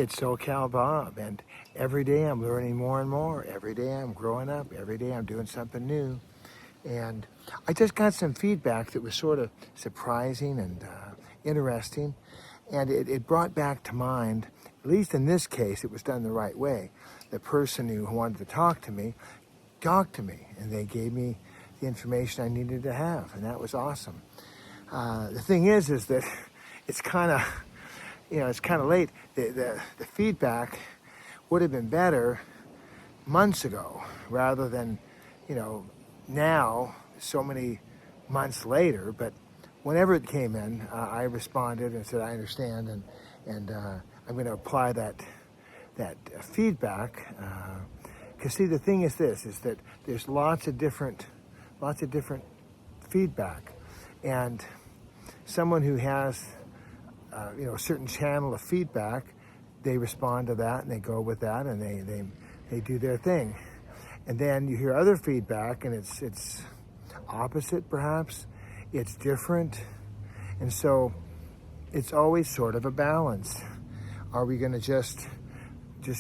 it's SoCal Bob, and every day I'm learning more and more. Every day I'm growing up. Every day I'm doing something new. And I just got some feedback that was sort of surprising and interesting. And it brought back to mind, at least in this case, it was done the right way. The person who wanted to talk to me talked to me, and they gave me the information I needed to have, and that was awesome. The thing is that it's kind of, it's kind of late. The feedback would have been better months ago rather than, now, so many months later. But whenever it came in, I responded and said, I understand, and I'm going to apply that feedback. Because see, the thing is this, is that there's lots of different feedback, and someone who has a certain channel of feedback, they respond to that and they go with that and they do their thing. And then you hear other feedback and it's opposite, perhaps it's different, and so it's always sort of a balance. Are we going to just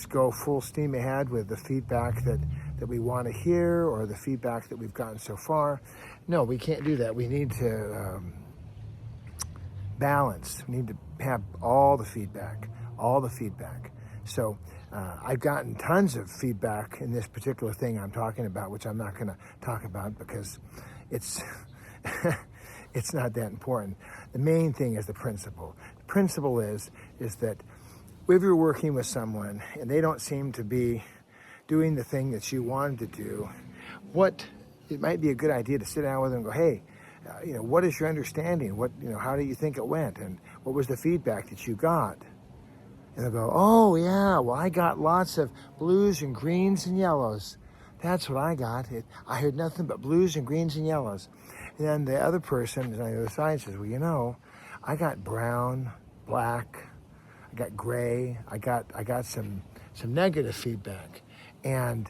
go full steam ahead with the feedback that we want to hear, or the feedback that we've gotten so far? No, we can't do that. We need to balance. We need to have all the feedback. So I've gotten tons of feedback in this particular thing I'm talking about, which I'm not going to talk about because it's it's not that important. The main thing is the principle. The principle is that if you're working with someone and they don't seem to be doing the thing that you wanted to do, it might be a good idea to sit down with them and go, hey, what is your understanding? How do you think it went? And what was the feedback that you got? And they'll go, oh yeah, well, I got lots of blues and greens and yellows. That's what I got. I heard nothing but blues and greens and yellows. And then the other person on the other side says, well, I got brown, black, I got gray, I got some negative feedback. And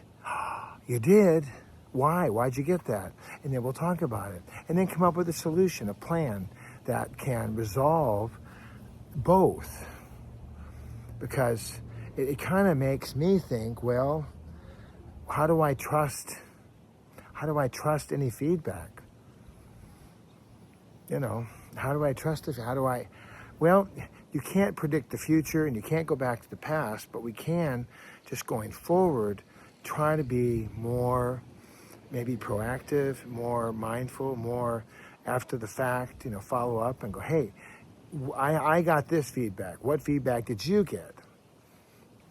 you did? Why? Why'd you get that? And then we'll talk about it. And then come up with a solution, a plan that can resolve both. Because it kind of makes me think, well, how do I trust any feedback? How do I trust it? Well, you can't predict the future and you can't go back to the past, but we can, just going forward, try to be more maybe proactive, more mindful, more after the fact, follow up and go, hey, I got this feedback. What feedback did you get?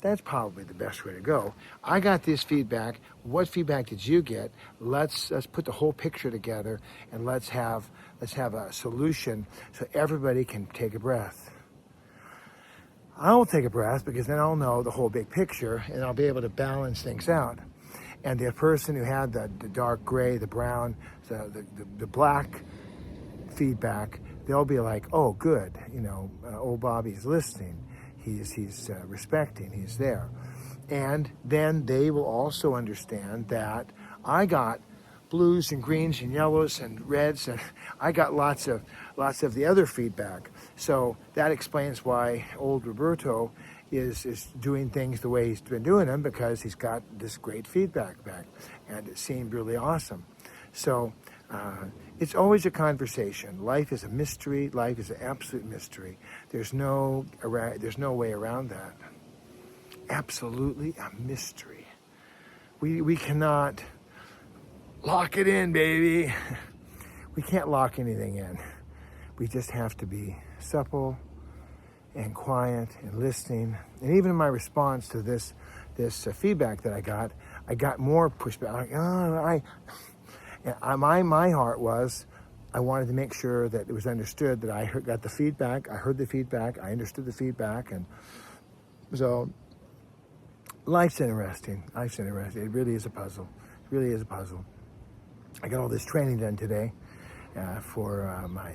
That's probably the best way to go. I got this feedback. What feedback did you get? Let's put the whole picture together and let's have a solution so everybody can take a breath. I'll take a breath because then I'll know the whole big picture and I'll be able to balance things out. And the person who had the dark gray, the brown, the black feedback, they'll be like, oh, good, old Bobby's listening. He's respecting, he's there. And then they will also understand that I got blues and greens and yellows and reds, and I got lots of the other feedback. So that explains why old Roberto is doing things the way he's been doing them, because he's got this great feedback back, and it seemed really awesome. So it's always a conversation. Life is a mystery. Life is an absolute mystery. There's no way around that. Absolutely a mystery. We cannot lock it in, baby. We can't lock anything in. We just have to be supple and quiet and listening. And even in my response to this feedback that I got more pushback. My heart was, I wanted to make sure that it was understood that I got the feedback, I heard the feedback, I understood the feedback, and so life's interesting. It really is a puzzle. I got all this training done today for my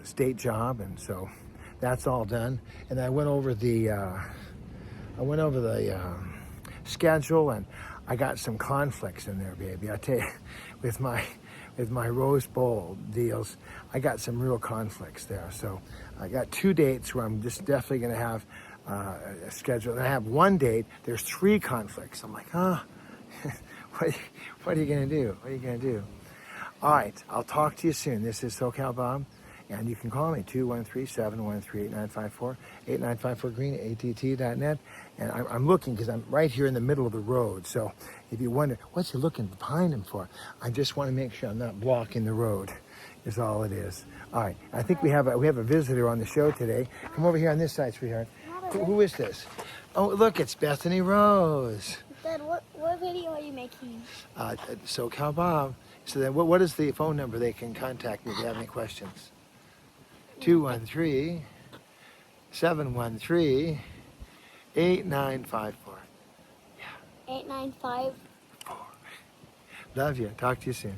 state job, and so that's all done. And I went over the schedule, and I got some conflicts in there, baby. I tell you, with my Rose Bowl deals, I got some real conflicts there. So I got 2 dates where I'm just definitely going to have a schedule. And I have one date. There's 3 conflicts. I'm like, what are you going to do? What are you going to do? All right, I'll talk to you soon. This is SoCal Bob, and you can call me, 213-713-8954, 8954green@att.net. And I'm looking because I'm right here in the middle of the road. So if you wonder, what's he looking behind him for? I just want to make sure I'm not blocking the road, is all it is. All right, I think we have a visitor on the show today. Come over here on this side, sweetheart. Who is this? Oh, look, it's Bethany Rose. Dad, what video are you making? SoCal Bob. So then what is the phone number they can contact me if they have any questions? 213-713-8954. 895. Love you. Talk to you soon.